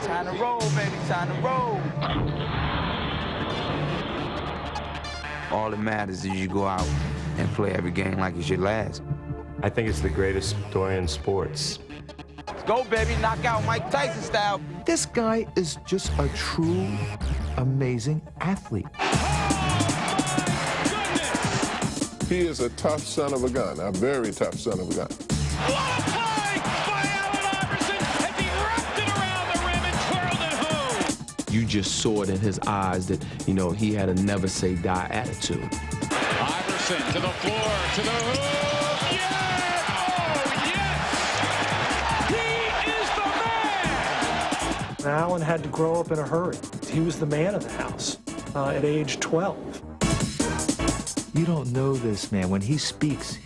Time to roll, baby, time to roll. All that matters is you go out and play every game like it's your last. I think it's the greatest story in sports. Let's go, baby, knock out Mike Tyson style. This guy is just a true, amazing athlete. He is a tough son of a gun, a very tough son of a gun. What a play by Allen Iverson as he wrapped it around the rim and twirled it home. You just saw it in his eyes that, you know, he had a never say die attitude. Iverson to the floor, to the hoop. Yeah! Oh, yes! He is the man! Allen had to grow up in a hurry. He was the man of the house at age 12. You don't know this man. When he speaks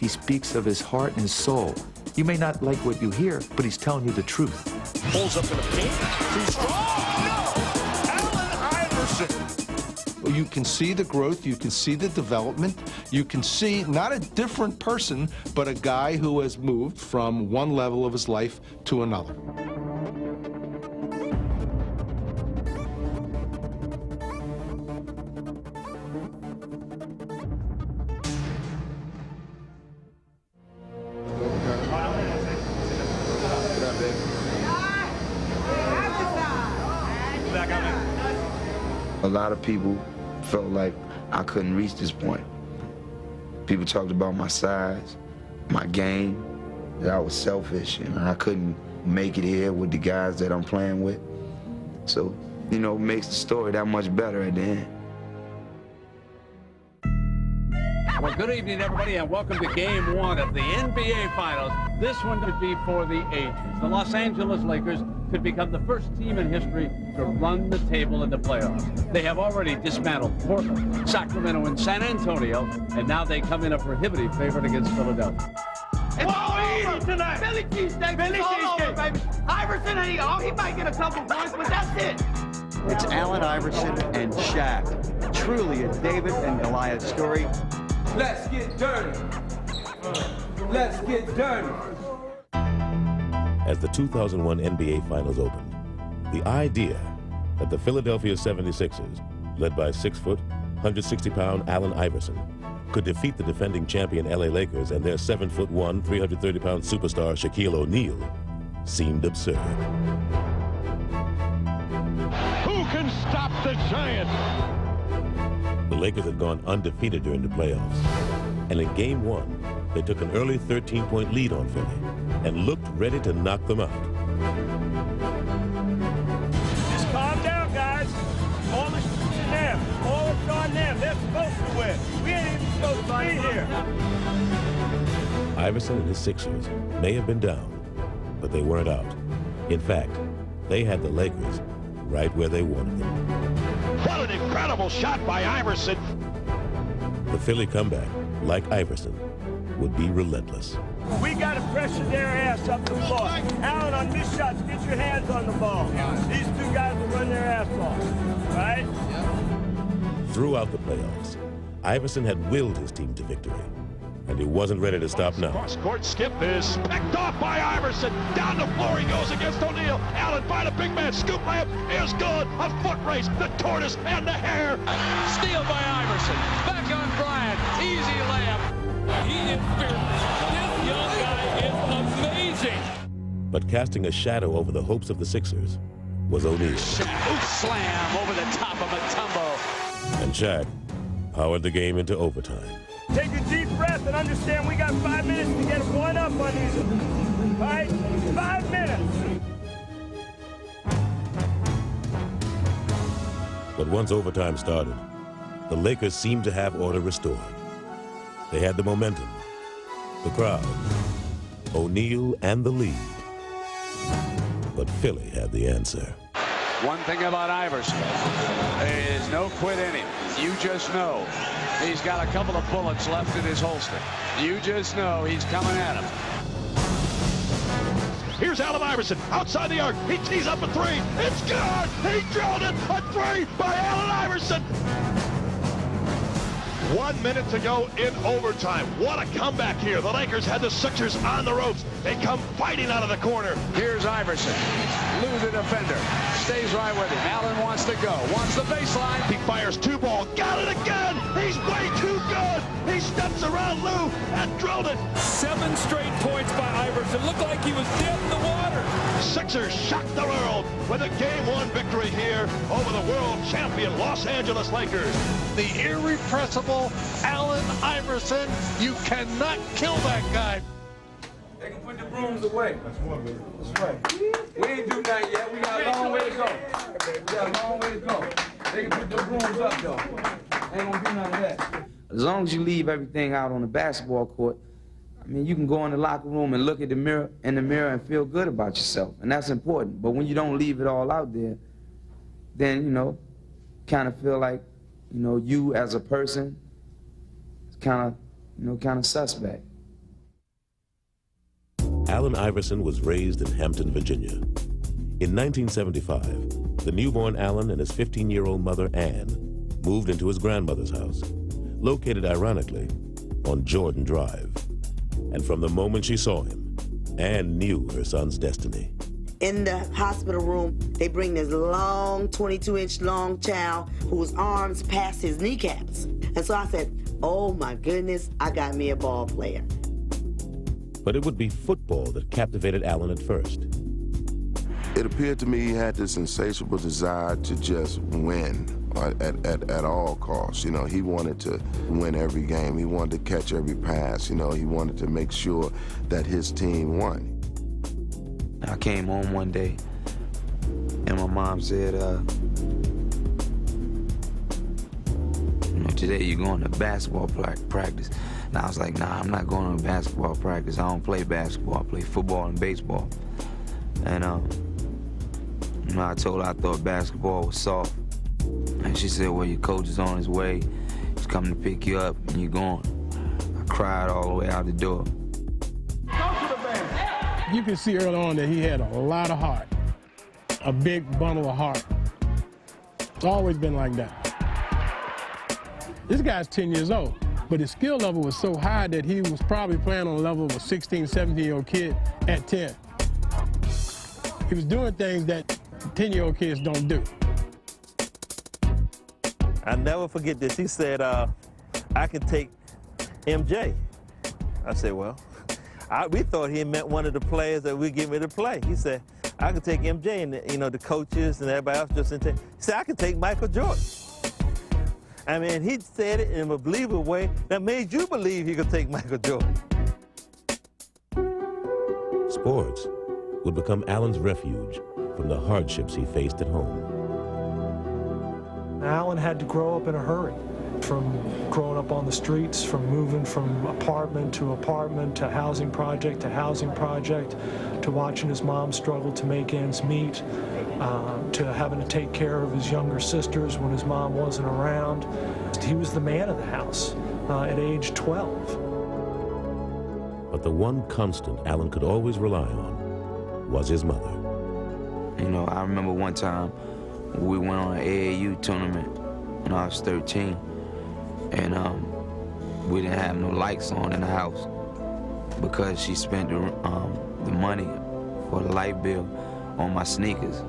of his heart and soul. You may not like what you hear, but he's telling you the truth. Pulls up in the paint. Too strong. No! Allen Iverson. You can see the growth, you can see the development, you can see not a different person, but a guy who has moved from one level of his life to another. A lot of people felt like I couldn't reach this point. People talked about my size, my game, that I was selfish and I couldn't make it here with the guys that I'm playing with. So, you know, it makes the story that much better at the end. Well, good evening, everybody, and welcome to Game 1 of the NBA Finals. This one could be for the ages. The Los Angeles Lakers could become the first team in history to run the table in the playoffs. They have already dismantled Portland, Sacramento, and San Antonio, and now they come in a prohibitive favorite against Philadelphia. Whoa, easy tonight. Billy cheesesteak. Billy cheesesteak, baby. Iverson, he might get a couple points, but that's it. It's Allen Iverson and Shaq. Truly a David and Goliath story. Let's get dirty. Let's get dirty. As the 2001 NBA Finals opened, the idea that the Philadelphia 76ers, led by 6-foot, 160-pound Allen Iverson, could defeat the defending champion LA Lakers and their 7'1", 330-pound superstar Shaquille O'Neal seemed absurd. Who can stop the Giants? The Lakers had gone undefeated during the playoffs, and in Game 1, they took an early 13-point lead on Philly and looked ready to knock them out. Just calm down, guys. All the shit's in them. All it's on them. They're supposed to win. We ain't even supposed to be here. Iverson and his Sixers may have been down, but they weren't out. In fact, they had the Lakers right where they wanted them. What an incredible shot by Iverson. The Philly comeback, like Iverson, would be relentless. We got to pressure their ass up the floor. Allen, on missed shots, get your hands on the ball. These two guys will run their ass off, right? Throughout the playoffs, Iverson had willed his team to victory, and he wasn't ready to stop now. Cross-court skip is picked off by Iverson. Down the floor he goes against O'Neal. Allen by the big man. Scoop layup is good. A foot race. The tortoise and the hare. Steal by Iverson. Back on Bryant. Easy layup. He is fearless. This young guy is amazing. But casting a shadow over the hopes of the Sixers was O'Neal. Slam over the top of Mutombo. And Shaq powered the game into overtime. Take a deep breath and understand we got 5 minutes to get one up on these. All right? 5 minutes. But once overtime started, the Lakers seemed to have order restored. They had the momentum, the crowd, O'Neal, and the lead. But Philly had the answer. One thing about Iverson, there is no quit in him. You just know he's got a couple of bullets left in his holster. You just know he's coming at him. Here's Allen Iverson outside the arc. He tees up a three. It's good. He drilled it. A three by Allen Iverson. 1 minute to go in overtime. What a comeback here. The Lakers had the Sixers on the ropes. They come fighting out of the corner. Here's Iverson. Lou, the defender. Stays right with him. Allen wants to go. Wants the baseline. He fires 2 ball. Got it again. He's way too good. He steps around Lou and drilled it. 7 straight points by Iverson. Looked like he was dead in the water. Sixers shocked the world with a Game 1 victory here over the world champion Los Angeles Lakers. The irrepressible Allen Iverson. You cannot kill that guy. They can put the brooms away. That's right. We ain't do nothing yet. We got a long way to go. They can put the brooms up, though. Ain't gonna be none of that. As long as you leave everything out on the basketball court, I mean, you can go in the locker room and look at the mirror and feel good about yourself, and that's important. But when you don't leave it all out there, then, you know, kind of feel like, you know, you as a person is kind of suspect. Allen Iverson was raised in Hampton, Virginia. In 1975, the newborn Allen and his 15-year-old mother, Ann, moved into his grandmother's house, located ironically on Jordan Drive. And from the moment she saw him, Ann knew her son's destiny. In the hospital room, they bring this long, 22-inch long child whose arms pass his kneecaps. And so I said, oh my goodness, I got me a ball player. But it would be football that captivated Allen at first. It appeared to me he had this insatiable desire to just win at all costs. You know, he wanted to win every game. He wanted to catch every pass. You know, he wanted to make sure that his team won. I came home one day, and my mom said, you know, today you're going to basketball practice. And I was like, nah, I'm not going to basketball practice. I don't play basketball. I play football and baseball. And you know, I told her I thought basketball was soft. And she said, well, your coach is on his way. He's coming to pick you up, and you're going. I cried all the way out the door. You can see early on that he had a lot of heart, a big bundle of heart. It's always been like that. This guy's 10 years old, but his skill level was so high that he was probably playing on the level of a 16, 17-year-old kid at 10. He was doing things that 10-year-old kids don't do. I'll never forget this. He said, I can take MJ. I said, well, we thought he meant one of the players that we get me to play. He said, I can take MJ, and you know, the coaches and everybody else just didn't take. He said, I can take Michael Jordan. I mean, he said it in a believable way that made you believe he could take Michael Jordan. Sports would become Allen's refuge from the hardships he faced at home. Allen had to grow up in a hurry, from growing up on the streets, from moving from apartment to housing project to watching his mom struggle to make ends meet, to having to take care of his younger sisters when his mom wasn't around. He was the man of the house at age 12. But the one constant Allen could always rely on was his mother. You know, I remember one time we went on an AAU tournament when I was 13, and we didn't have no lights on in the house because she spent the money for the light bill on my sneakers.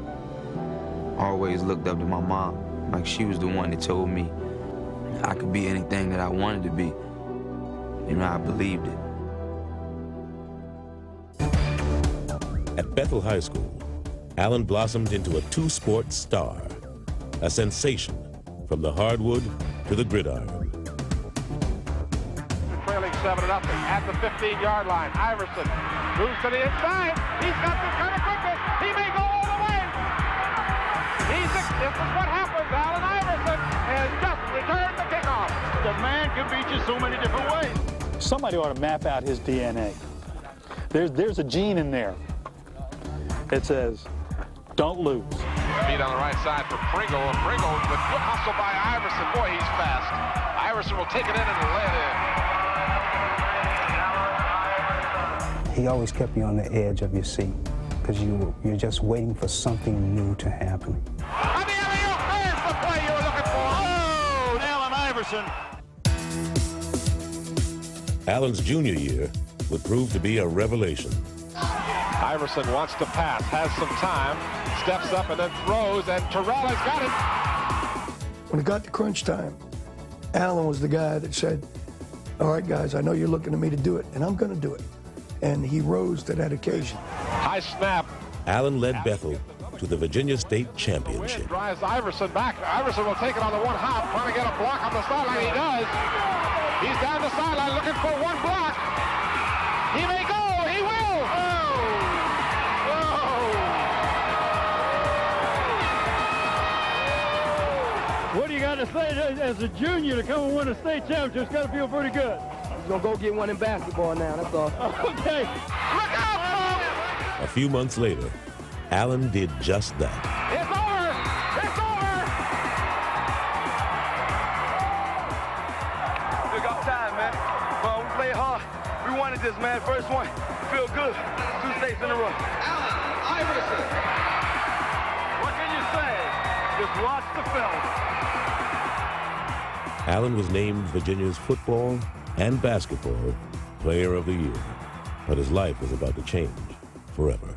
I always looked up to my mom, like she was the one that told me I could be anything that I wanted to be. You know, I believed it. At Bethel High School, Allen blossomed into a two-sport star, a sensation from the hardwood to the gridiron. Trailing 7-0 at the 15-yard line. Iverson moves to the inside. He's got the kind of quickness. He may go all the way. This is what happens. Allen Iverson has just returned the kickoff. The man can beat you so many different ways. Somebody ought to map out his DNA. There's a gene in there. It says, don't lose. Feet on the right side for Pringle. Pringle with good hustle by Iverson. Boy, he's fast. Iverson will take it in and lay it in. He always kept you on the edge of your seat because you're just waiting for something new to happen. On the alley-oop, there's the play you were looking for. Oh, Allen Iverson. Allen's junior year would prove to be a revelation. Iverson wants to pass, has some time, steps up and then throws, and Terrell has got it. When it got to crunch time, Allen was the guy that said, all right, guys, I know you're looking at me to do it, and I'm going to do it. And he rose to that occasion. High snap. Allen led Bethel to the Virginia State Championship. Drives Iverson back. Iverson will take it on the one hop, trying to get a block on the sideline. He does. He's down the sideline looking for one block. He may go. He will. What do you got to say as a junior to come and win a state championship? It's got to feel pretty good. He's going to go get one in basketball now, that's all. Okay. Look out, A few months later, Allen did just that. It's over. It's over. Still got time, man. Well, we played hard. We wanted this, man. First one. Feel good. 2 states in a row. Allen Iverson. What can you say? Just watch the film. Allen was named Virginia's football and basketball player of the year, but his life was about to change forever.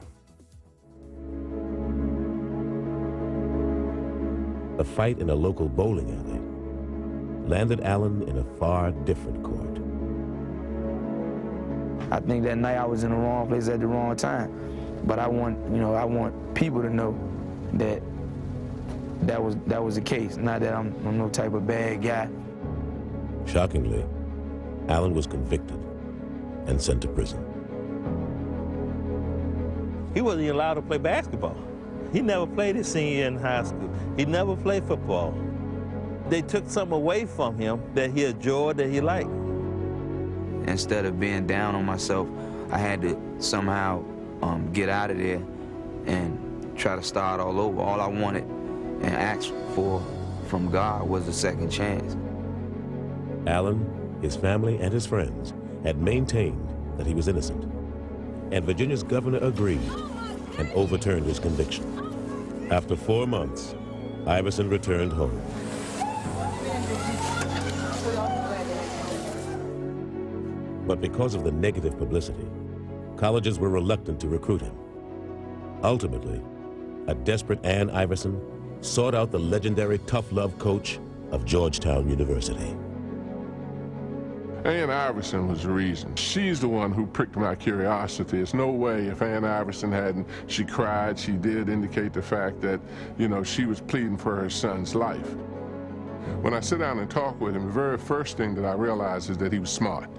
A fight in a local bowling alley landed Allen in a far different court. I think that night I was in the wrong place at the wrong time, but I want people to know that that was the case. Not that I'm no type of bad guy. Shockingly, Allen was convicted and sent to prison. He wasn't allowed to play basketball. He never played his senior year in high school. He never played football. They took something away from him that he enjoyed, that he liked. Instead of being down on myself, I had to somehow get out of there and try to start all over. All I wanted and asked for from God was a second chance. Allen, his family, and his friends had maintained that he was innocent, and Virginia's governor agreed and overturned his conviction. After 4 months, Iverson returned home. But because of the negative publicity, colleges were reluctant to recruit him. Ultimately, a desperate Ann Iverson sought out the legendary tough love coach of Georgetown University. Ann Iverson was the reason. She's the one who pricked my curiosity. It's no way if Ann Iverson hadn't, she cried, she did indicate the fact that, she was pleading for her son's life. When I sit down and talk with him, the very first thing that I realize is that he was smart.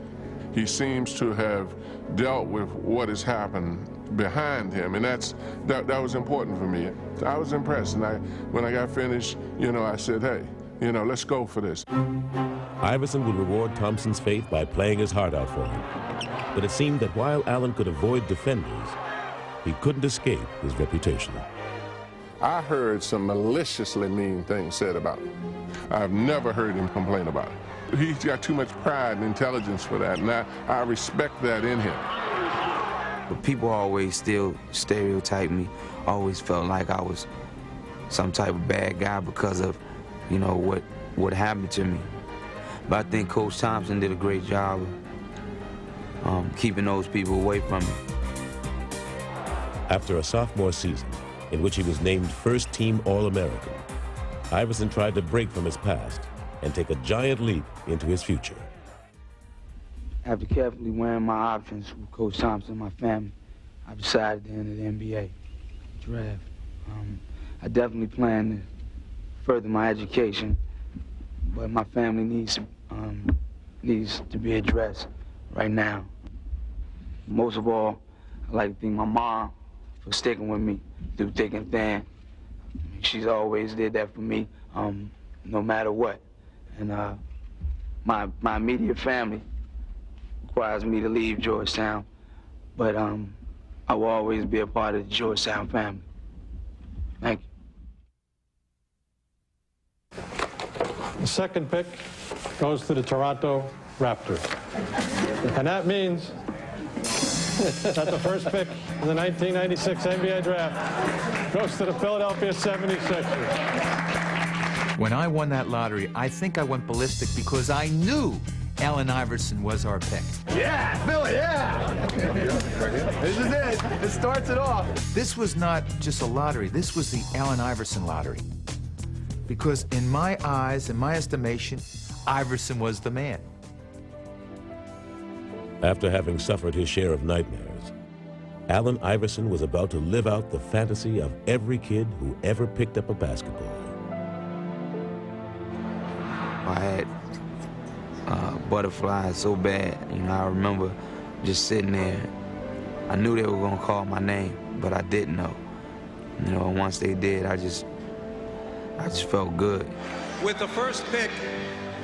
He seems to have dealt with what has happened behind him, and that was important for me. I was impressed, and when I got finished, I said, hey, let's go for this. Iverson would reward Thompson's faith by playing his heart out for him. But it seemed that while Allen could avoid defenders, he couldn't escape his reputation. I heard some maliciously mean things said about him. I've never heard him complain about it. He's got too much pride and intelligence for that, and I respect that in him. But people always still stereotype me, always felt like I was some type of bad guy because of, what happened to me. But I think Coach Thompson did a great job of keeping those people away from me. After a sophomore season, in which he was named first-team All-American, Iverson tried to break from his past and take a giant leap into his future. After carefully weighing my options with Coach Thompson and my family, I decided to enter the NBA draft. I definitely plan to further my education, but my family needs to be addressed right now. Most of all, I'd like to thank my mom for sticking with me through thick and thin. She's always did that for me, no matter what. And my immediate family requires me to leave Georgetown, but I will always be a part of the Georgetown family. Thank you. The second pick goes to the Toronto Raptors. And that means that the first pick in the 1996 NBA draft goes to the Philadelphia 76ers. When I won that lottery, I think I went ballistic because I knew Allen Iverson was our pick. Yeah, Philly, yeah! This is it. It starts it off. This was not just a lottery. This was the Allen Iverson lottery. Because in my eyes, in my estimation, Iverson was the man. After having suffered his share of nightmares, Allen Iverson was about to live out the fantasy of every kid who ever picked up a basketball. I had butterflies so bad. You know, I remember just sitting there. I knew they were gonna call my name, but I didn't know. You know, and once they did, I just felt good. With the first pick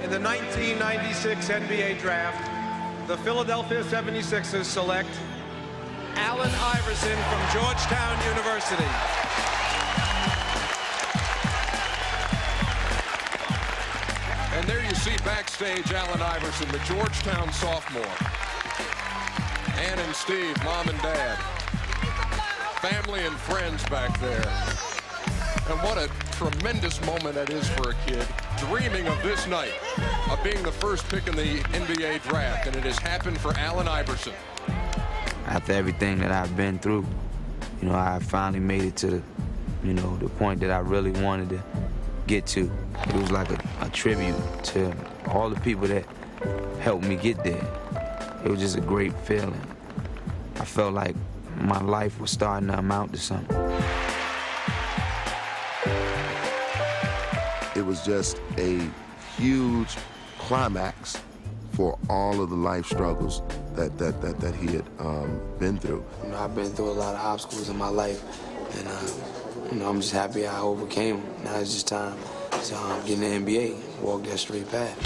in the 1996 NBA draft, the Philadelphia 76ers select Allen Iverson from Georgetown University. And there you see backstage Allen Iverson, the Georgetown sophomore. Ann and Steve, mom and dad. Family and friends back there. And what a tremendous moment that is for a kid, dreaming of this night, of being the first pick in the NBA draft, and it has happened for Allen Iverson. After everything that I've been through, you know, I finally made it to the, you know, the point that I really wanted to get to. It was like a tribute to all the people that helped me get there. It was just a great feeling. I felt like my life was starting to amount to something. It was just a huge climax for all of the life struggles that he had been through. You know, I've been through a lot of obstacles in my life, and you know, I'm just happy I overcame them. Now it's just time to get in the NBA, walk that straight path.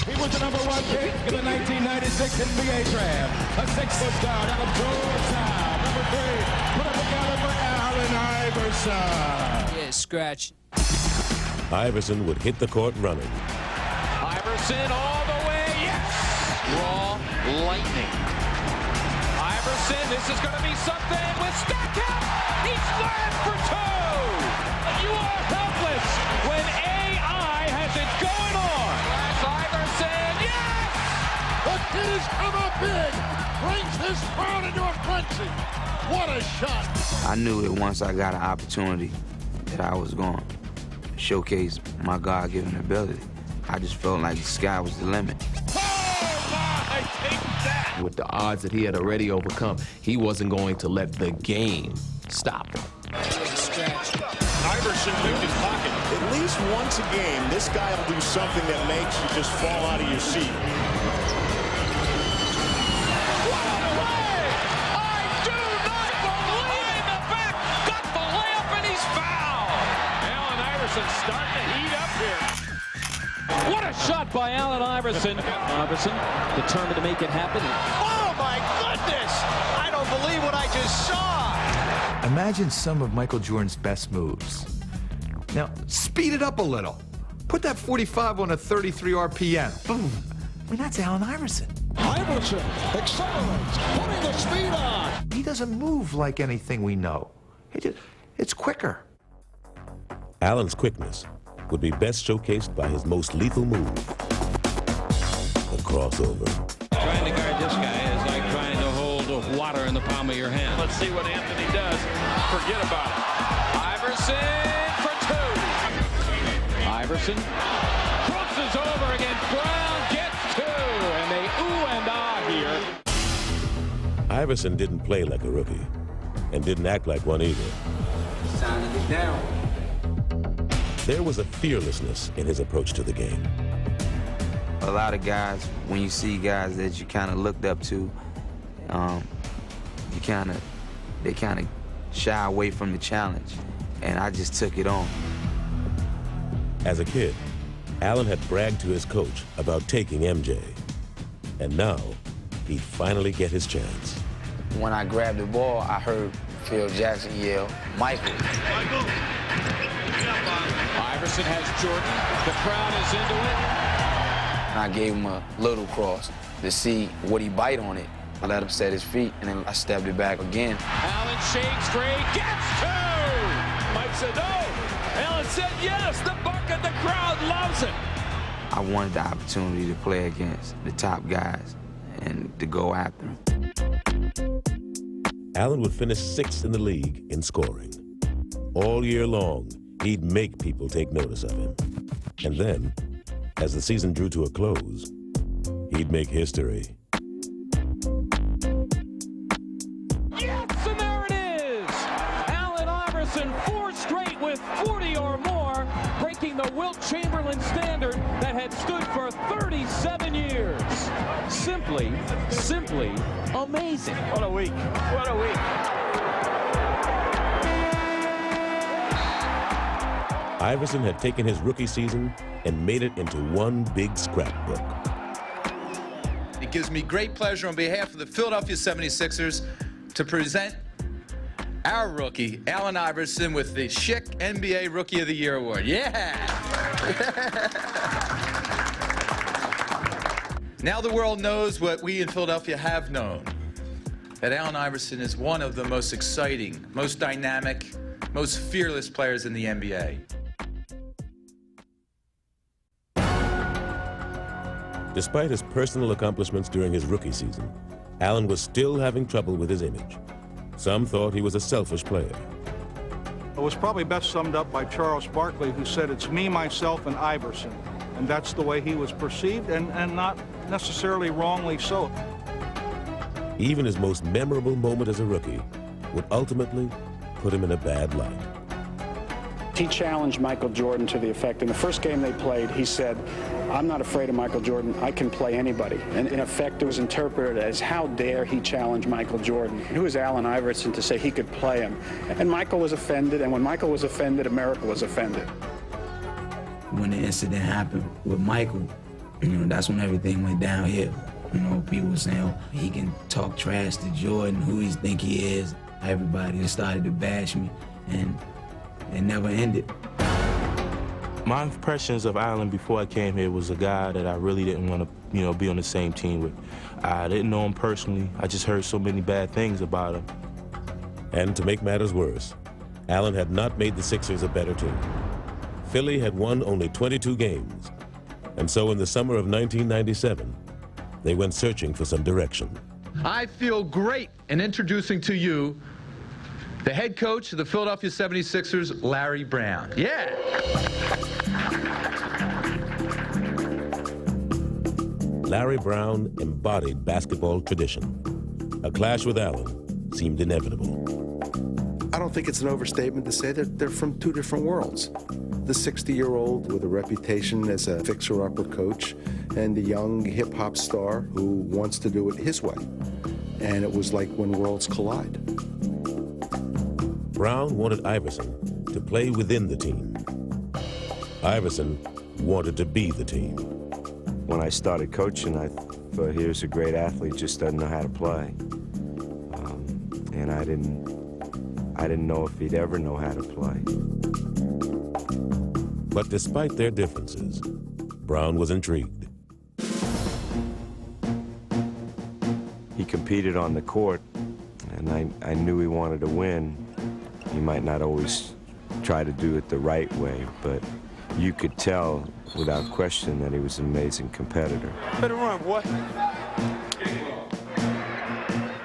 He was the #1 pick in the 1996 NBA draft. A 6-foot guard out of Georgetown. #3, put it together for Allen Iverson. Yeah, scratch. Iverson would hit the court running. Iverson all the way, yes! Raw lightning. Iverson, this is going to be something with Stackhouse. He slammed for two. You are helpless when AI has it going on. That's Iverson, yes! The kid has come up big. Brings his crowd into a frenzy. What a shot. I knew that once I got an opportunity that I was going to showcase my God-given ability. I just felt like the sky was the limit. With the odds that he had already overcome, he wasn't going to let the game stop him. Iverson moved his pocket. At least once a game, this guy will do something that makes you just fall out of your seat. Starting to heat up here. What a shot by Allen Iverson. Iverson determined to make it happen. Oh my goodness! I don't believe what I just saw. Imagine some of Michael Jordan's best moves. Now, speed it up a little. Put that 45 on a 33 RPM. Boom. I mean, that's Allen Iverson. Iverson accelerates, putting the speed on. He doesn't move like anything we know. It's quicker. Allen's quickness would be best showcased by his most lethal move, the crossover. Trying to guard this guy is like trying to hold water in the palm of your hand. Let's see what Anthony does. Forget about it. Iverson for two. Iverson crosses over against Brown, gets two, and they ooh and ah here. Iverson didn't play like a rookie and didn't act like one either. It's time to get down. There was a fearlessness in his approach to the game. A lot of guys, when you see guys that you kind of looked up to, they kind of shy away from the challenge, and I just took it on. As a kid, Allen had bragged to his coach about taking MJ, and now he'd finally get his chance. When I grabbed the ball, I heard Phil Jackson yell, "Michael." Michael. Iverson has Jordan. The crowd is into it. And I gave him a little cross to see would he bite on it. I let him set his feet, and then I stepped it back again. Allen shakes straight, gets two! Mike said no. Allen said yes. The bucket, the crowd loves it. I wanted the opportunity to play against the top guys and to go after them. Allen would finish 6th in the league in scoring. All year long, he'd make people take notice of him. And then, as the season drew to a close, he'd make history. Yes, and there it is! Allen Iverson, 4 straight with 40 or more, breaking the Wilt Chamberlain standard that had stood for 37 years. Simply amazing. What a week. What a week. Iverson had taken his rookie season and made it into one big scrapbook. It gives me great pleasure on behalf of the Philadelphia 76ers to present our rookie, Allen Iverson, with the Schick NBA Rookie of the Year Award. Yeah! Now the world knows what we in Philadelphia have known, that Allen Iverson is one of the most exciting, most dynamic, most fearless players in the NBA. Despite his personal accomplishments during his rookie season, Allen was still having trouble with his image. Some thought he was a selfish player. It was probably best summed up by Charles Barkley, who said, "It's me, myself, and Iverson." And that's the way he was perceived, and not necessarily wrongly so. Even his most memorable moment as a rookie would ultimately put him in a bad light. He challenged Michael Jordan to the effect, in the first game they played, he said, "I'm not afraid of Michael Jordan, I can play anybody." And in effect, it was interpreted as, how dare he challenge Michael Jordan? Who is Allen Iverson to say he could play him? And Michael was offended, and when Michael was offended, America was offended. When the incident happened with Michael, that's when everything went downhill. People were saying, oh, he can talk trash to Jordan, who he think he is. Everybody just started to bash me, and it never ended. My impressions of Allen before I came here was a guy that I really didn't want to, be on the same team with. I didn't know him personally. I just heard so many bad things about him. And to make matters worse, Allen had not made the Sixers a better team. Philly had won only 22 games. And so in the summer of 1997, they went searching for some direction. I feel great in introducing to you the head coach of the Philadelphia 76ers, Larry Brown. Yeah! Larry Brown embodied basketball tradition. A clash with Allen seemed inevitable. I don't think it's an overstatement to say that they're from two different worlds. The 60-year-old with a reputation as a fixer-upper coach, and the young hip-hop star who wants to do it his way. And it was like when worlds collide. Brown wanted Iverson to play within the team. Iverson wanted to be the team. When I started coaching, I thought, here's a great athlete, just doesn't know how to play. And I didn't know if he'd ever know how to play. But despite their differences, Brown was intrigued. He competed on the court, and I knew he wanted to win. He might not always try to do it the right way, but you could tell without question that he was an amazing competitor. Better run, boy.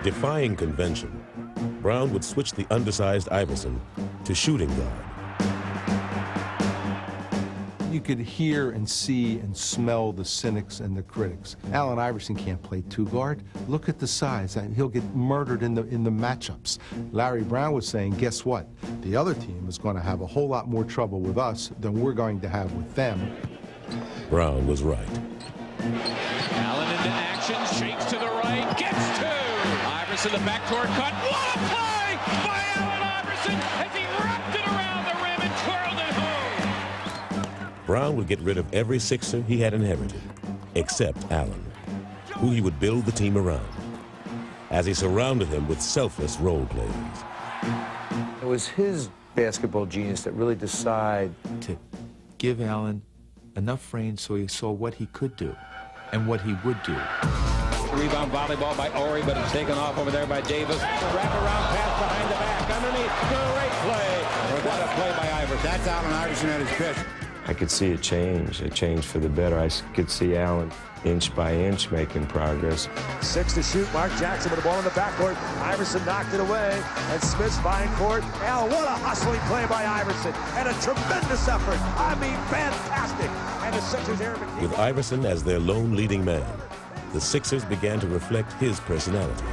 Defying convention, Brown would switch the undersized Iverson to shooting guard. You could hear and see and smell the cynics and the critics. Allen Iverson can't play two-guard. Look at the size. He'll get murdered in the matchups. Larry Brown was saying, guess what? The other team is going to have a whole lot more trouble with us than we're going to have with them. Brown was right. Allen into action, shakes to the right, gets two. Iverson, the backdoor cut. What a play by Allen Iverson as he wrapped it around the rim and twirled it home. Brown would get rid of every Sixer he had inherited, except Allen, who he would build the team around, as he surrounded him with selfless role players. It was his basketball genius that really decided to give Allen enough range so he saw what he could do and what he would do. Rebound volleyball by Ori, but it's taken off over there by Davis. Wrap-around pass behind the back, underneath. Great play. What a play by Iverson. That's Allen Iverson at his best. I could see it change for the better. I could see Allen inch by inch making progress. 6 to shoot, Mark Jackson with the ball in the backcourt. Iverson knocked it away, and Smith's fine court. Allen, what a hustling play by Iverson, and a tremendous effort. I mean, fantastic. And the Sixers here. With Iverson as their lone leading man, the Sixers began to reflect his personality.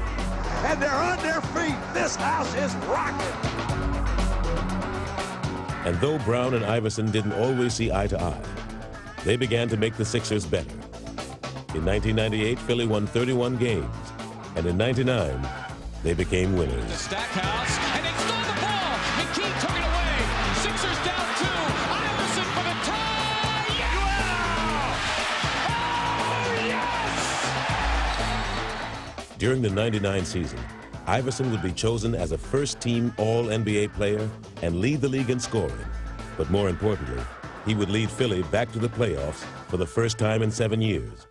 And they're on their feet. This house is rocking. And though Brown and Iverson didn't always see eye to eye, they began to make the Sixers better. In 1998, Philly won 31 games, and in 99, they became winners. Stackhouse, and they stole the ball. McKee took it away. Sixers down 2. Iverson for the tie. Yeah! Oh, yes! During the 99 season, Iverson would be chosen as a first-team All-NBA player and lead the league in scoring. But more importantly, he would lead Philly back to the playoffs for the first time in 7 years.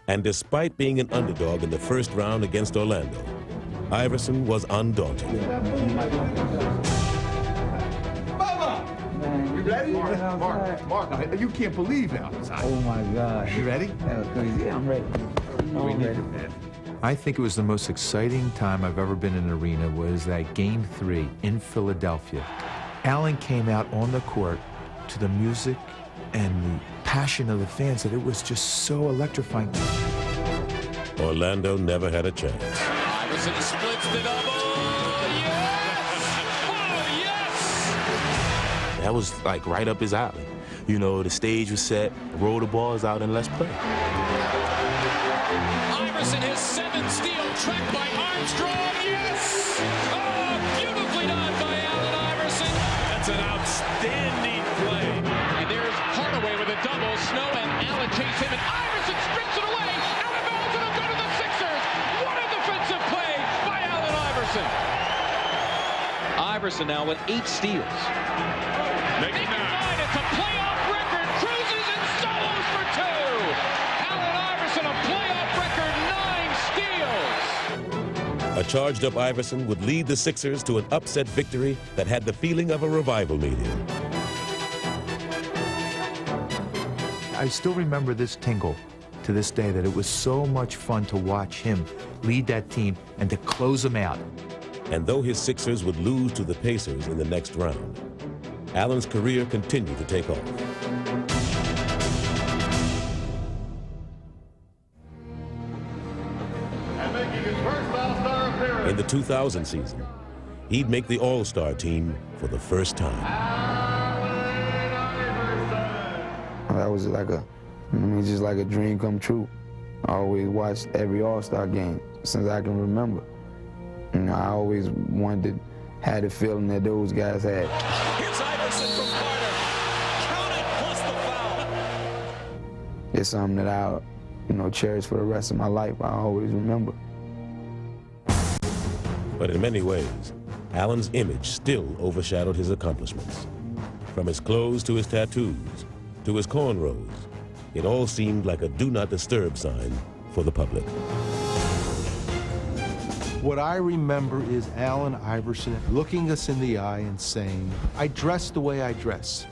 And despite being an underdog in the first round against Orlando, Iverson was undaunted. You ready? Mark, you can't believe how it's hot. Oh my God. You ready? That was crazy. Yeah, I'm ready. I'm ready. I think it was the most exciting time I've ever been in an arena was that Game 3 in Philadelphia. Allen came out on the court to the music and the passion of the fans that it was just so electrifying. Orlando never had a chance. Iverson splits the double. Yes! Oh, yes! That was like right up his alley. You know, the stage was set, roll the balls out, and let's play. Iverson has 7 steals, tracked by Armstrong. Yes! Oh, beautifully done by Allen Iverson. That's an outstanding play. And there's Hardaway with a double. Snow and Allen chase him, and Iverson strips it away. Out of bounds, and it'll go to the Sixers. What a defensive play by Allen Iverson. Iverson now with 8 steals. Make it 9. It's a playoff record. Cruises and solos for 2. Allen Iverson, a playoff record, 9 steals. A charged-up Iverson would lead the Sixers to an upset victory that had the feeling of a revival meeting. I still remember this tingle to this day, that it was so much fun to watch him lead that team and to close them out. And though his Sixers would lose to the Pacers in the next round, Allen's career continued to take off. In the 2000 season, he'd make the All-Star team for the first time. That was like just like a dream come true. I always watched every All-Star game since I can remember. You know, I always wanted to have the feeling that those guys had. Here's Iverson from Carter. Count it plus the foul. It's something that I, cherish for the rest of my life. I always remember. But in many ways, Allen's image still overshadowed his accomplishments. From his clothes to his tattoos, to his cornrows, it all seemed like a do not disturb sign for the public. What I remember is Allen Iverson looking us in the eye and saying, I dress the way I dress.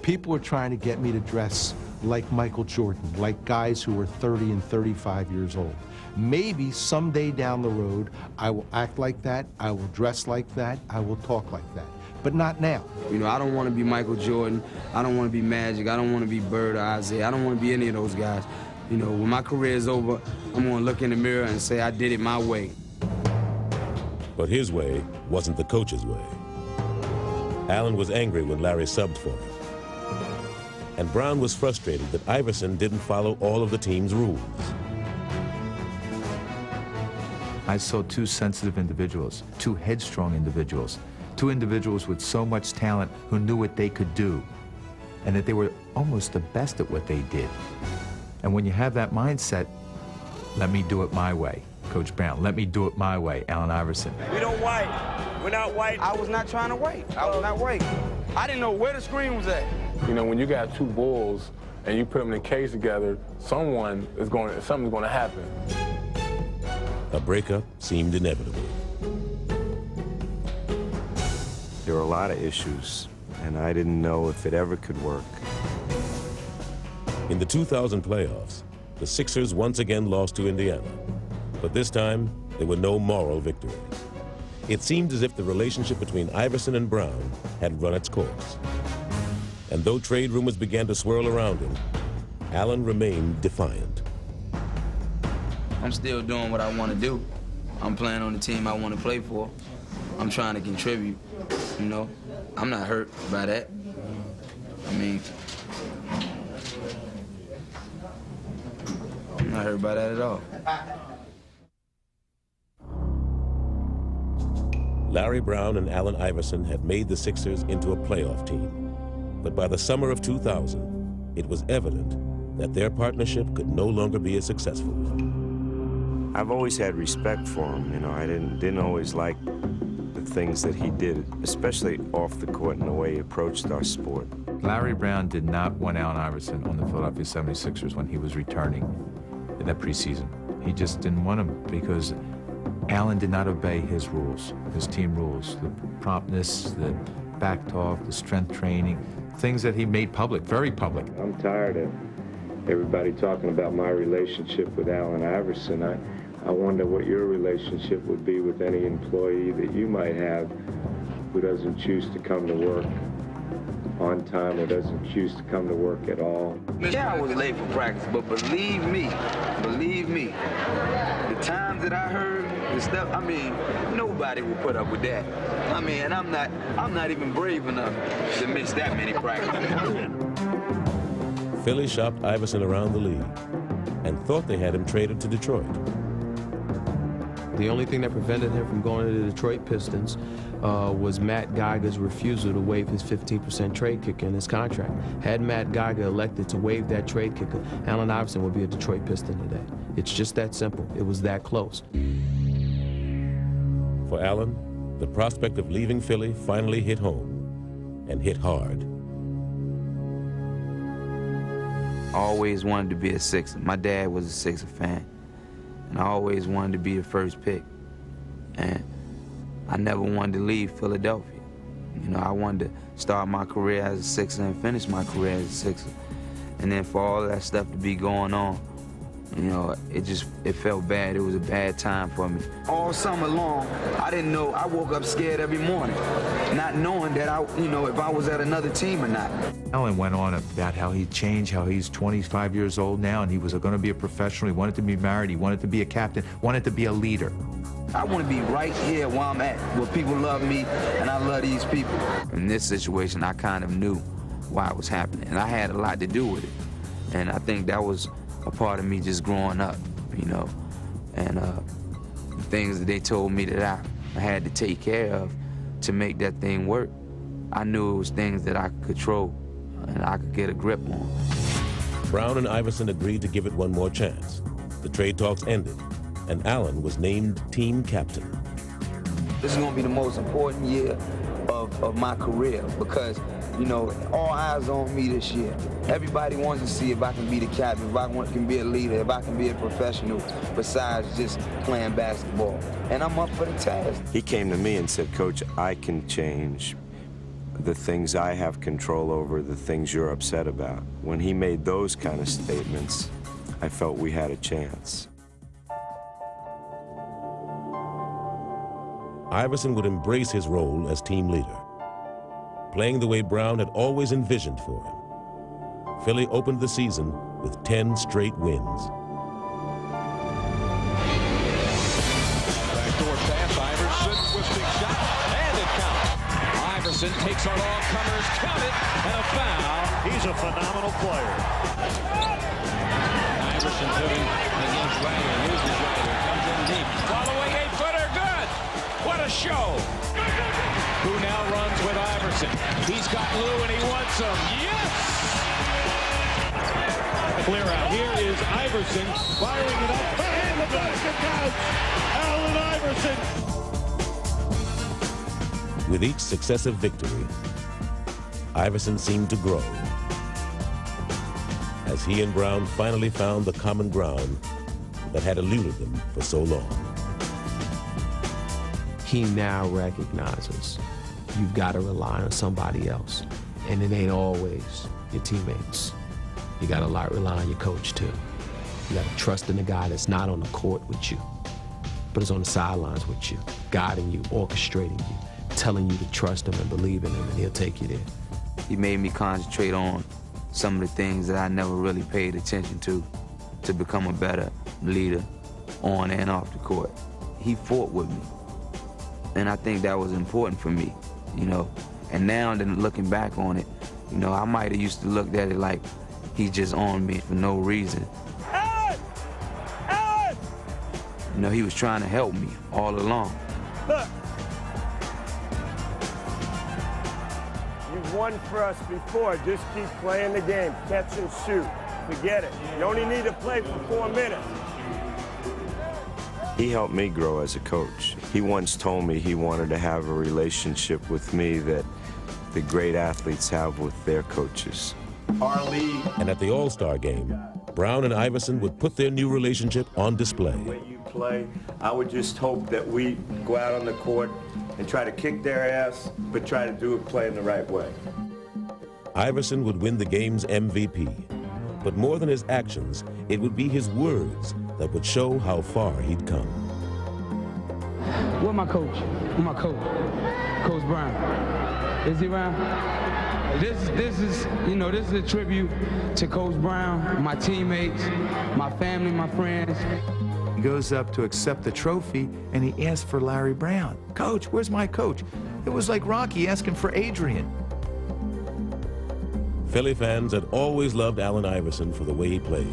People are trying to get me to dress like Michael Jordan, like guys who are 30 and 35 years old. Maybe someday down the road, I will act like that, I will dress like that, I will talk like that, but not now. I don't want to be Michael Jordan, I don't want to be Magic, I don't want to be Bird or Isaiah, I don't want to be any of those guys. When my career is over, I'm going to look in the mirror and say I did it my way. But his way wasn't the coach's way. Allen was angry when Larry subbed for him. And Brown was frustrated that Iverson didn't follow all of the team's rules. I saw 2 sensitive individuals, 2 headstrong individuals, 2 individuals with so much talent who knew what they could do, and that they were almost the best at what they did. And when you have that mindset, let me do it my way, Coach Brown, let me do it my way, Allen Iverson. We don't wait. We're not waiting. I was not trying to wait. I was not waiting. I didn't know where the screen was at. When you got 2 bulls and you put them in a cage together, something's going to happen. A breakup seemed inevitable. There were a lot of issues, and I didn't know if it ever could work. In the 2000 playoffs, the Sixers once again lost to Indiana, but this time there were no moral victories. It seemed as if the relationship between Iverson and Brown had run its course. And though trade rumors began to swirl around him, Allen remained defiant. I'm still doing what I want to do. I'm playing on the team I want to play for. I'm trying to contribute, you know. I'm not hurt by that. I mean, I'm not hurt by that at all. Larry Brown and Allen Iverson had made the Sixers into a playoff team. But by the summer of 2000, it was evident that their partnership could no longer be a successful one. I've always had respect for him. You know, I didn't always like the things that he did, especially off the court and the way he approached our sport. Larry Brown did not want Allen Iverson on the Philadelphia 76ers when he was returning in that preseason. He just didn't want him because Allen did not obey his rules, his team rules, the promptness, the back talk, the strength training, things that he made public, very public. I'm tired of everybody talking about my relationship with Allen Iverson. I wonder what your relationship would be with any employee that you might have who doesn't choose to come to work on time or doesn't choose to come to work at all. Yeah, I was late for practice, but believe me, the times that I heard the stuff, I mean, nobody will put up with that. I mean, and I'm not even brave enough to miss that many practices. Philly shopped Iverson around the league and thought they had him traded to Detroit. The only thing that prevented him from going to the Detroit Pistons was Matt Geiger's refusal to waive his 15% trade kicker in his contract. Had Matt Geiger elected to waive that trade kicker, Allen Iverson would be a Detroit Piston today. It's just that simple. It was that close. For Allen, the prospect of leaving Philly finally hit home, and hit hard. I always wanted to be a Sixer. My dad was a Sixer fan, and I always wanted to be the first pick. And I never wanted to leave Philadelphia. You know, I wanted to start my career as a Sixer and finish my career as a Sixer. And then for all that stuff to be going on, you know, it felt bad. It was a bad time for me. All summer long, I didn't know. I woke up scared every morning, not knowing that if I was at another team or not. Allen went on about how he changed, how he's 25 years old now, and he was going to be a professional. He wanted to be married. He wanted to be a captain. Wanted to be a leader. I want to be right here where I'm at, where people love me, and I love these people. In this situation, I kind of knew why it was happening, and I had a lot to do with it. And I think that was a part of me just growing up, you know, and the things that they told me that I had to take care of to make that thing work. I knew it was things that I could control and I could get a grip on. Brown and Iverson agreed to give it one more chance. The trade talks ended, and Allen was named team captain. This is going to be the most important year of my career because, you know, all eyes on me this year. Everybody wants to see if I can be the captain, if I can be a leader, if I can be a professional besides just playing basketball. And I'm up for the task. He came to me and said, Coach, I can change the things I have control over, the things you're upset about. When he made those kind of statements, I felt we had a chance. Iverson would embrace his role as team leader, playing the way Brown had always envisioned for him. Philly opened the season with 10 straight wins. Backdoor pass, Iverson, twisting shot, and it counts. Iverson takes on all comers, count it, and a foul. He's a phenomenal player. Iverson putting against Ryder, loses Ryder, comes in deep. Following 8-footer, good. What a show. Who now runs with Iverson. He's got Lou and he wants him. Yes! Clear out. Here is Iverson firing it up. And the basket counts. Allen Iverson. With each successive victory, Iverson seemed to grow as he and Brown finally found the common ground that had eluded them for so long. He now recognizes you've got to rely on somebody else, and it ain't always your teammates. You got to rely on your coach, too. You got to trust in the guy that's not on the court with you, but is on the sidelines with you, guiding you, orchestrating you, telling you to trust him and believe in him, and he'll take you there. He made me concentrate on some of the things that I never really paid attention to become a better leader on and off the court. He fought with me, and I think that was important for me, you know. And now, then looking back on it, you know, I might have used to look at it like he's just on me for no reason. You know, he was trying to help me all along. Look. You've won for us before. Just keep playing the game. Catch and shoot. Forget it. You only need to play for 4 minutes. He helped me grow as a coach. He once told me he wanted to have a relationship with me that the great athletes have with their coaches. Our league. And at the All-Star game, Brown and Iverson would put their new relationship on display. Play, I would just hope that we go out on the court and try to kick their ass, but try to do it playing the right way. Iverson would win the game's MVP, but more than his actions, it would be his words that would show how far he'd come. Where my coach? Where my coach? Coach Brown. Is he around? This is, you know, this is a tribute to Coach Brown, my teammates, my family, my friends. He goes up to accept the trophy, and he asks for Larry Brown. Coach, where's my coach? It was like Rocky asking for Adrian. Philly fans had always loved Allen Iverson for the way he played.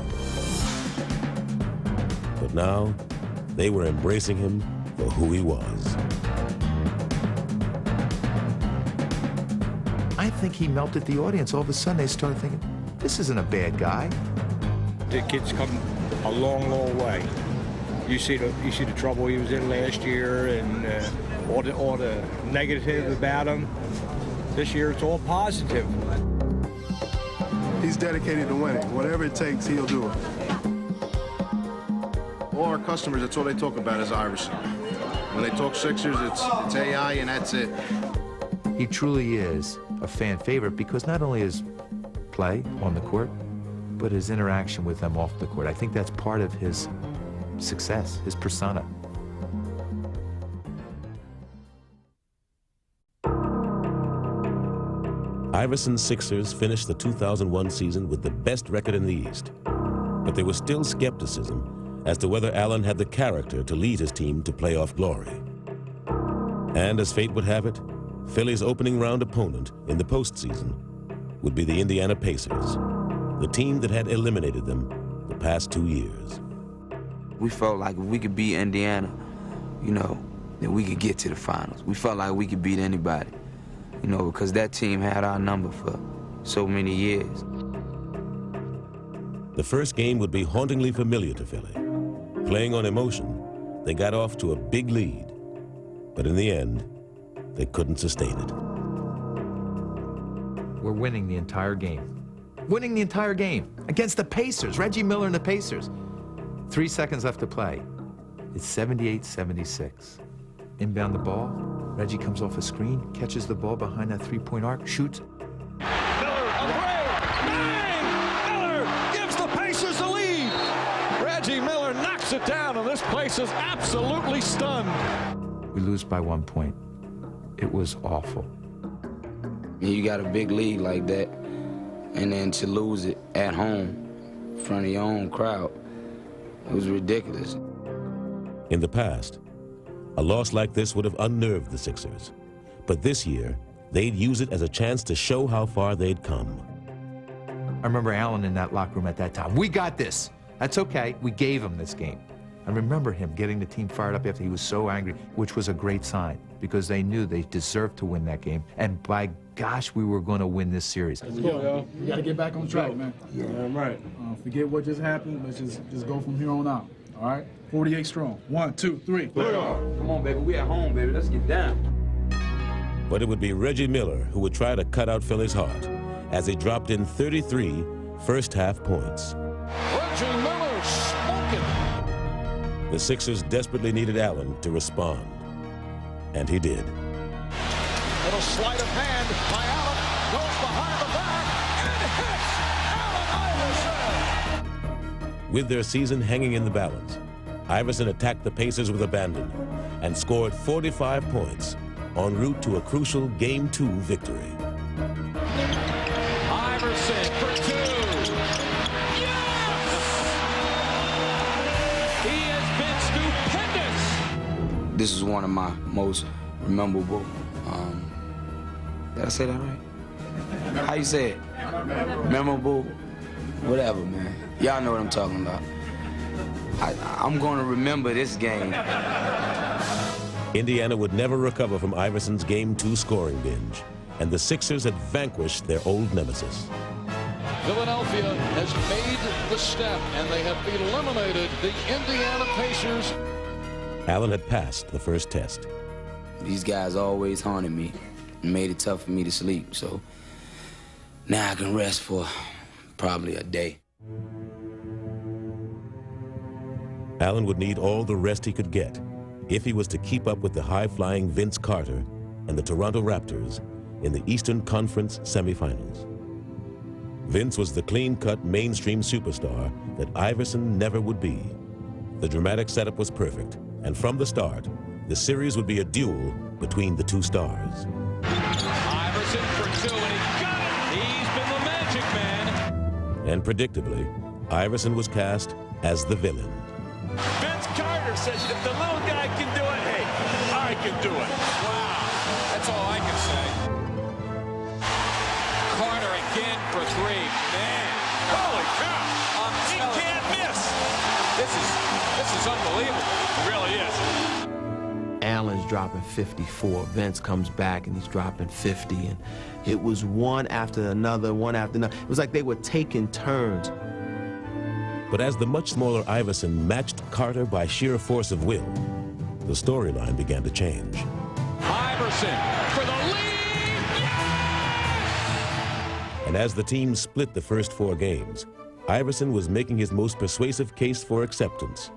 But now, they were embracing him for who he was. I think he melted the audience. All of a sudden, they started thinking, this isn't a bad guy. The kid's come a long, long way. You see the trouble he was in last year, and all the negative about him. This year, it's all positive. He's dedicated to winning. Whatever it takes, he'll do it. All our customers, that's all they talk about is Iverson. When they talk Sixers, it's AI, and that's it. He truly is a fan favorite because not only his play on the court, but his interaction with them off the court. I think that's part of his success, his persona. Iverson's Sixers finished the 2001 season with the best record in the East. But there was still skepticism as to whether Allen had the character to lead his team to playoff glory. And as fate would have it, Philly's opening round opponent in the postseason would be the Indiana Pacers, the team that had eliminated them the past 2 years. We felt like if we could beat Indiana, you know, then we could get to the finals. We felt like we could beat anybody, you know, because that team had our number for so many years. The first game would be hauntingly familiar to Philly. Playing on emotion, they got off to a big lead, but in the end, they couldn't sustain it. We're winning the entire game. Winning the entire game against the Pacers, Reggie Miller and the Pacers. 3 seconds left to play. It's 78-76. Inbound the ball. Reggie comes off a screen, catches the ball behind that three-point arc, shoots. Miller, a three! Bang! Miller gives the Pacers the lead. Reggie Miller knocks it down, and this place is absolutely stunned. We lose by 1 point. It was awful. You got a big lead like that, and then to lose it at home in front of your own crowd, it was ridiculous. In the past, a loss like this would have unnerved the Sixers. But this year, they'd use it as a chance to show how far they'd come. I remember Allen in that locker room at that time. We got this. That's okay. We gave him this game. I remember him getting the team fired up after he was so angry, which was a great sign because they knew they deserved to win that game. And by gosh, we were going to win this series. Let's go, yo. We got to get back on track, man. Yeah, right. Forget what just happened. Let's just go from here on out. All right? 48 strong. 1, 2, 3. Come on, baby. We at home, baby. Let's get down. But it would be Reggie Miller who would try to cut out Philly's heart as he dropped in 33 first-half points. Reggie Miller smoking. The Sixers desperately needed Allen to respond, and he did. Little sleight of hand by Allen, goes behind the back, and hits Allen With their season hanging in the balance, Iverson attacked the Pacers with abandon and scored 45 points en route to a crucial Game 2 victory. Iverson for 2. Yes! He has been stupendous. This is one of my most memorable, did I say that right? How you say it? Memorable, whatever, man. Y'all know what I'm talking about. I'm going to remember this game. Indiana would never recover from Iverson's Game 2 scoring binge, and the Sixers had vanquished their old nemesis. Philadelphia has made the step, and they have eliminated the Indiana Pacers. Allen had passed the first test. These guys always haunted me and made it tough for me to sleep, so now I can rest for probably a day. Allen would need all the rest he could get if he was to keep up with the high-flying Vince Carter and the Toronto Raptors in the Eastern Conference semifinals. Vince was the clean-cut mainstream superstar that Iverson never would be. The dramatic setup was perfect, and from the start, the series would be a duel between the two stars. Iverson for 2, and he got it! He's been the magic man. And predictably, Iverson was cast as the villain. Vince Carter says if the little guy can do it, hey, I can do it. Wow, that's all I can say. Carter again for 3. Man, holy cow! He can't miss. This is unbelievable. It really is. Allen's dropping 54. Vince comes back and he's dropping 50. And it was one after another, one after another. It was like they were taking turns. But as the much smaller Iverson matched Carter by sheer force of will, the storyline began to change. Iverson for the lead! Yes! And as the team split the first 4 games, Iverson was making his most persuasive case for acceptance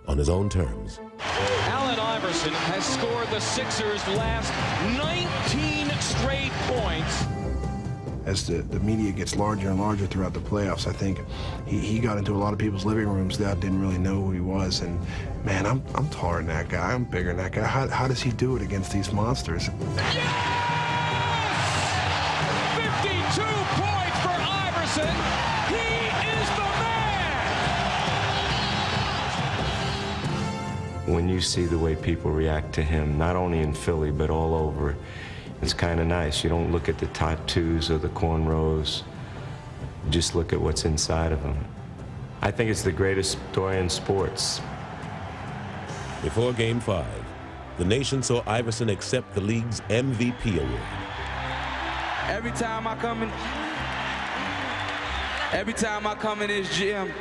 on his own terms. Allen Iverson has scored the Sixers' last 19 straight points. As the media gets larger and larger throughout the playoffs, I think he got into a lot of people's living rooms that didn't really know who he was. And man, I'm taller than that guy. I'm bigger than that guy. How does he do it against these monsters? Yes! 52 points for Iverson. He is the man. When you see the way people react to him, not only in Philly, but all over, it's kind of nice. You don't look at the tattoos or the cornrows. Just look at what's inside of them. I think it's the greatest story in sports. Before Game 5, the nation saw Iverson accept the league's MVP award. Every time I come in this gym,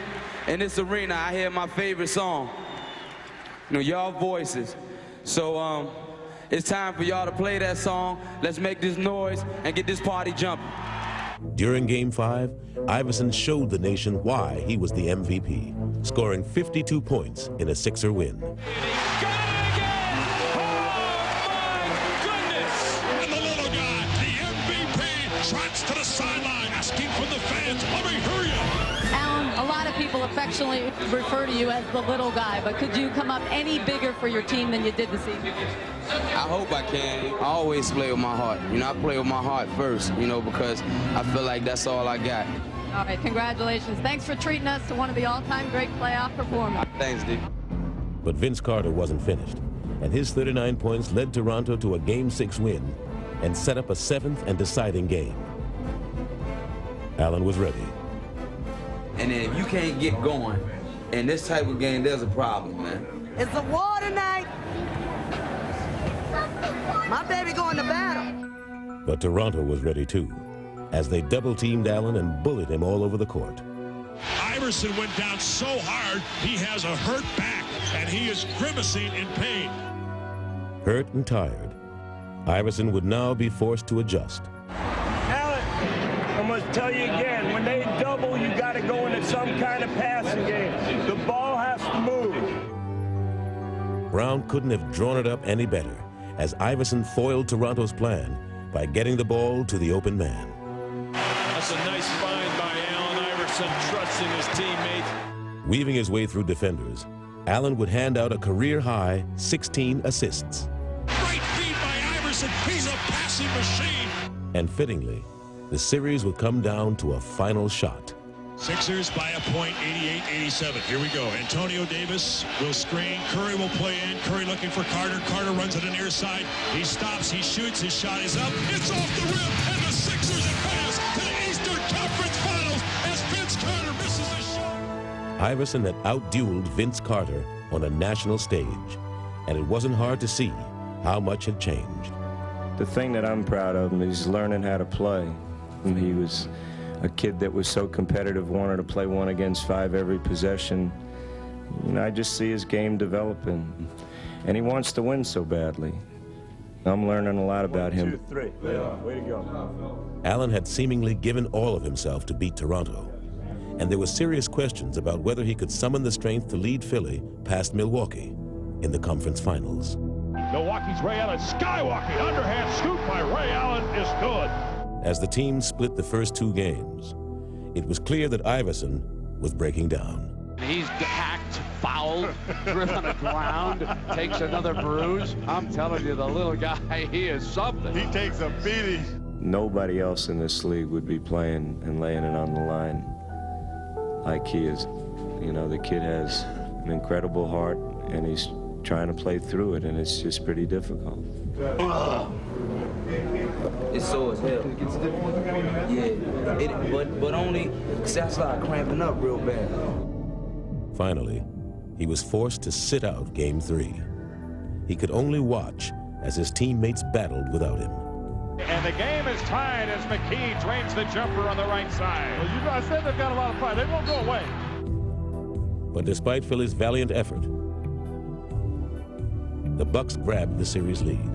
in this arena, I hear my favorite song. You know, y'all voices. So, it's time for y'all to play that song. Let's make this noise and get this party jumping. During Game 5, Iverson showed the nation why he was the MVP, scoring 52 points in a Sixer win. And the little guy, the MVP, trots to the sideline, asking from the fans, let me hear you. Allen, a lot of people affectionately refer to you as the little guy, but could you come up any bigger for your team than you did this evening? I hope I can. I always play with my heart. You know, I play with my heart first, you know, because I feel like that's all I got. All right, congratulations. Thanks for treating us to one of the all-time great playoff performers. Thanks, D. But Vince Carter wasn't finished, and his 39 points led Toronto to a Game 6 win and set up a 7th and deciding game. Allen was ready. And then if you can't get going in this type of game, there's a problem, man. It's a war tonight. My baby going to battle. But Toronto was ready too, as they double-teamed Allen and bullied him all over the court. Iverson went down so hard, he has a hurt back, and he is grimacing in pain. Hurt and tired, Iverson would now be forced to adjust. Allen, I must tell you again, when they double, you got to go into some kind of passing game. The ball has to move. Brown couldn't have drawn it up any better, as Iverson foiled Toronto's plan by getting the ball to the open man. That's a nice find by Allen Iverson, trusting his teammates. Weaving his way through defenders, Allen would hand out a career-high 16 assists. Great feed by Iverson. He's a passing machine. And fittingly, the series would come down to a final shot. Sixers by a point, 88-87. Here we go. Antonio Davis will screen. Curry will play in. Curry looking for Carter. Carter runs to the near side. He stops. He shoots. His shot is up. It's off the rim. And the Sixers advance to the Eastern Conference Finals as Vince Carter misses a shot. Iverson had out-dueled Vince Carter on a national stage, and it wasn't hard to see how much had changed. The thing that I'm proud of him is learning how to play. And he was a kid that was so competitive, wanted to play 1 against 5 every possession. You know, I just see his game developing, and he wants to win so badly. I'm learning a lot about him. 1, 2, 3. Way to go. Allen had seemingly given all of himself to beat Toronto, and there were serious questions about whether he could summon the strength to lead Philly past Milwaukee in the conference finals. Milwaukee's Ray Allen skywalking. Underhand scoop by Ray Allen is good. As the team split the first 2 games, it was clear that Iverson was breaking down. He's hacked, fouled, driven on the ground, takes another bruise. I'm telling you, the little guy, he is something. He takes a beating. Nobody else in this league would be playing and laying it on the line like he is. You know, the kid has an incredible heart, and he's trying to play through it, and it's just pretty difficult. It's sore as hell. Yeah, but only because I started cramping up real bad. Finally, he was forced to sit out Game 3. He could only watch as his teammates battled without him. And the game is tied as McKee drains the jumper on the right side. Well, you know, I said they've got a lot of pride. They won't go away. But despite Philly's valiant effort, the Bucks grabbed the series lead.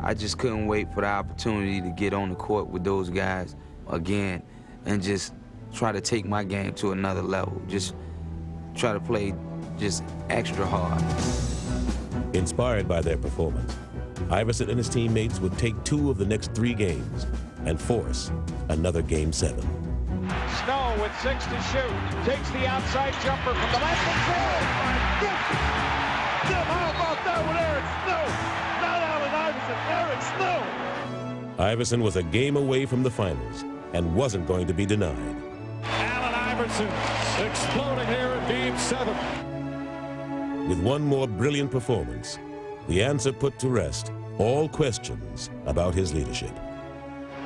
I just couldn't wait for the opportunity to get on the court with those guys again and just try to take my game to another level. Just try to play just extra hard. Inspired by their performance, Iverson and his teammates would take 2 of the next 3 games and force another Game 7. Snow with 6 to shoot. Takes the outside jumper from the left and through. Jim, how about that with Eric Snow? Not Allen Iverson, Eric Snow. Iverson was a game away from the finals and wasn't going to be denied. Allen Iverson exploding here in Game 7. With one more brilliant performance, the answer put to rest all questions about his leadership.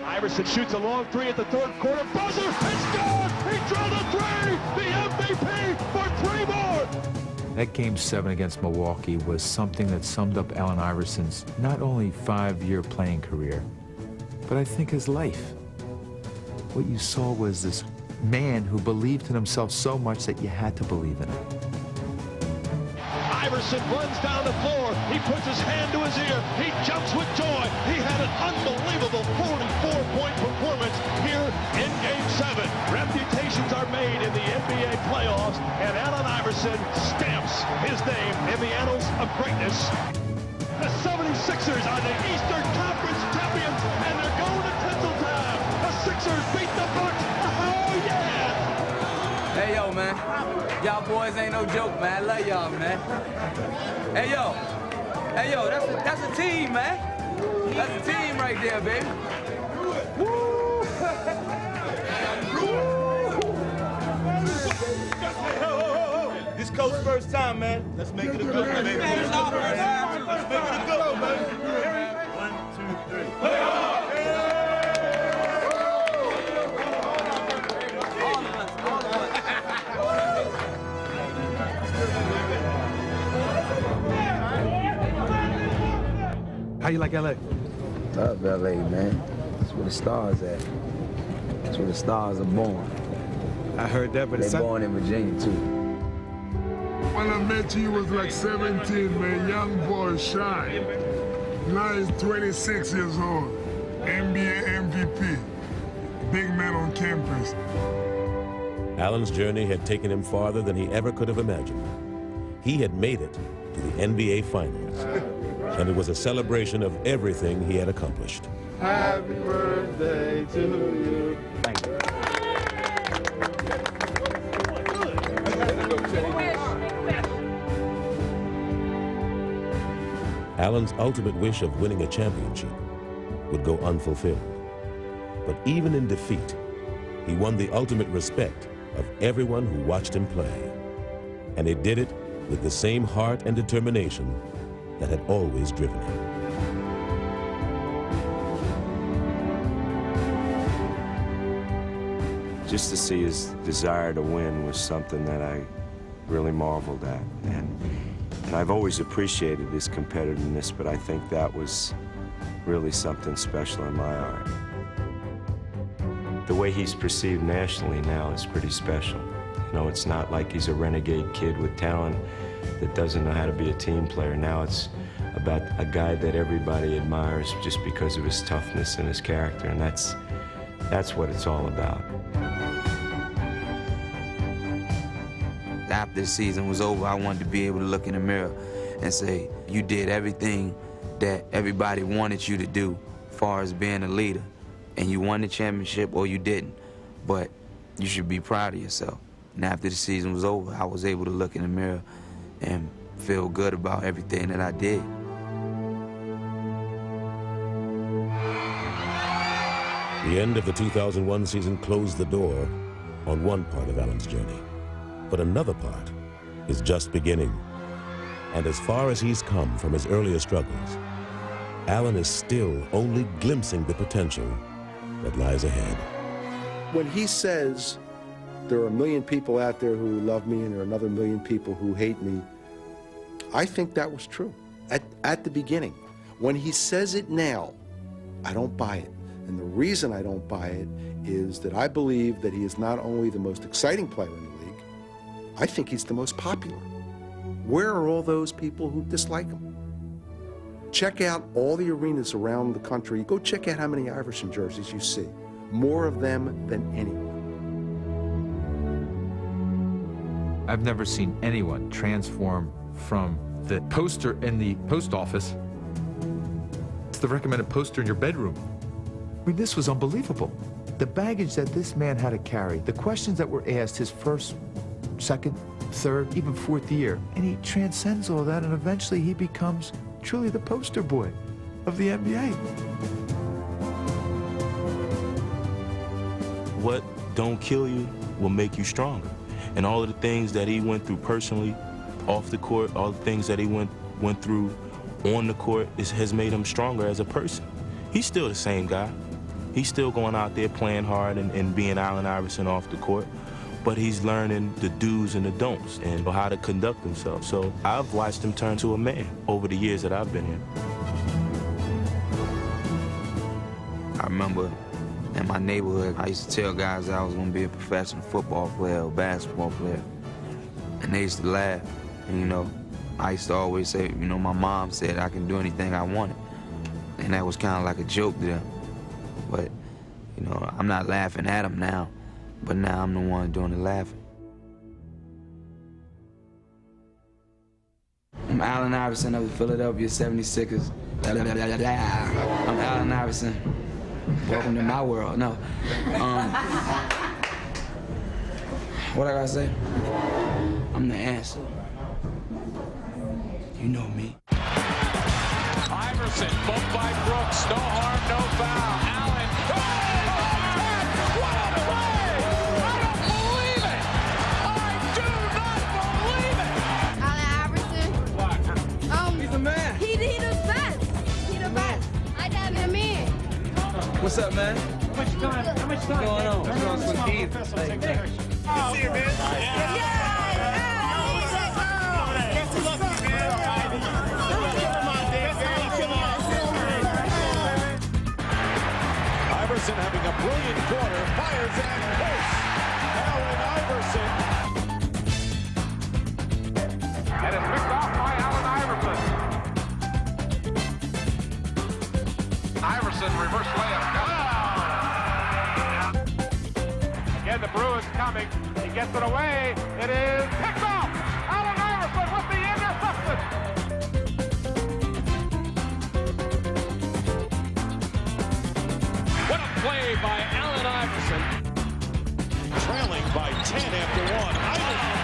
Iverson shoots a long 3 at the 3rd quarter. Buzzer, it's good! He drilled a 3! The MVP for 3 more! That Game 7 against Milwaukee was something that summed up Allen Iverson's not only 5-year playing career, but I think his life. What you saw was this man who believed in himself so much that you had to believe in him. Iverson runs down the floor. He puts his hand to his ear. He jumps with joy. He had an unbelievable 44-point performance here in Game 7. Reputations are made in the NBA playoffs, and Allen Iverson stamps his name in the annals of greatness. The 76ers are the Eastern Conference champions, and they're going to Tinseltown. The Sixers beat the Bucks. Oh, yeah! Hey, yo, man. Y'all boys ain't no joke, man. I love y'all, man. Hey, yo, that's a team, man. That's a team right there, baby. Woo! This coach's first time, man. Let's make it a good one, baby. Let's make it a good one, baby. 1, 2, 3. How you like LA? Love LA, man. That's where the stars at. That's where the stars are born. I heard that, but they're born in Virginia too. When I met you, he was like 17, man, young boy, shy. Now he's 26 years old, NBA MVP, big man on campus. Allen's journey had taken him farther than he ever could have imagined. He had made it to the NBA Finals. and it was a celebration of everything he had accomplished. Happy birthday to you. Thank you. Allen's ultimate wish of winning a championship would go unfulfilled. But even in defeat, he won the ultimate respect of everyone who watched him play. And he did it with the same heart and determination that had always driven him. Just to see his desire to win was something that I really marveled at. And I've always appreciated his competitiveness, but I think that was really something special in my art. The way he's perceived nationally now is pretty special. You know, it's not like he's a renegade kid with talent that doesn't know how to be a team player. Now it's about a guy that everybody admires just because of his toughness and his character, and that's what it's all about. After the season was over, I wanted to be able to look in the mirror and say, you did everything that everybody wanted you to do as far as being a leader. And you won the championship or you didn't. But you should be proud of yourself. And after the season was over, I was able to look in the mirror and feel good about everything that I did. The end of the 2001 season closed the door on one part of Allen's journey. But another part is just beginning. And as far as he's come from his earlier struggles, Allen is still only glimpsing the potential that lies ahead. When he says, there are 1 million people out there who love me and there are another 1 million people who hate me, I think that was true at the beginning. When he says it now, I don't buy it. And the reason I don't buy it is that I believe that he is not only the most exciting player in the league, I think he's the most popular. Where are all those people who dislike him? Check out all the arenas around the country. Go check out how many Iverson jerseys you see. More of them than anyone. I've never seen anyone transform from the poster in the post office to the recommended poster in your bedroom. I mean, this was unbelievable. The baggage that this man had to carry, the questions that were asked his first, second, third, even fourth year, and he transcends all that, and eventually he becomes truly the poster boy of the NBA. What don't kill you will make you stronger. And all of the things that he went through personally, off the court, all the things that he went through on the court has made him stronger as a person. He's still the same guy. He's still going out there playing hard and being Allen Iverson off the court, but he's learning the do's and the don'ts and how to conduct himself. So I've watched him turn to a man over the years that I've been here. I remember in my neighborhood, I used to tell guys that I was going to be a professional football player or basketball player, and they used to laugh. And, you know, I used to always say, you know, my mom said I can do anything I wanted, and that was kind of like a joke to them. But, you know, I'm not laughing at them now, but now I'm the one doing the laughing. I'm Allen Iverson of the Philadelphia 76ers. I'm Allen Iverson. Welcome to my world. No. What I gotta say? I'm the answer. You know me. Iverson, bumped by Brooks. No harm, no foul. Allen. What a play! I don't believe it! I do not believe it! Allen Iverson. He's the man. He the best. He the best. I have him in. What's up, man? How much time? What's going on? What's going on, Steve? Good to see you, man. Iverson having a brilliant quarter, fires and posts. Allen Iverson. And it's picked off by Allen Iverson. Iverson reverse layup. Again, the Bruins coming. He gets it away. It is picked off. Allen Iverson with the interception. play by Allen Iverson. Trailing by 10 after 1. Iverson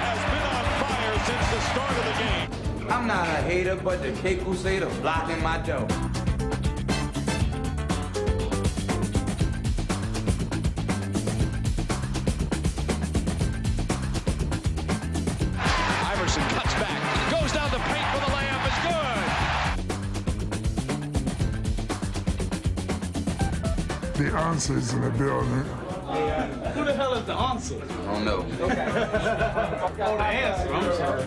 has been on fire since the start of the game. I'm not a hater, but the Cape Crusader blocking my dough. Iverson cuts back, goes down the paint for the layup. It's good. The answer is in the building. Who the hell is the answer? I don't know. Oh, the answer. I'm sorry.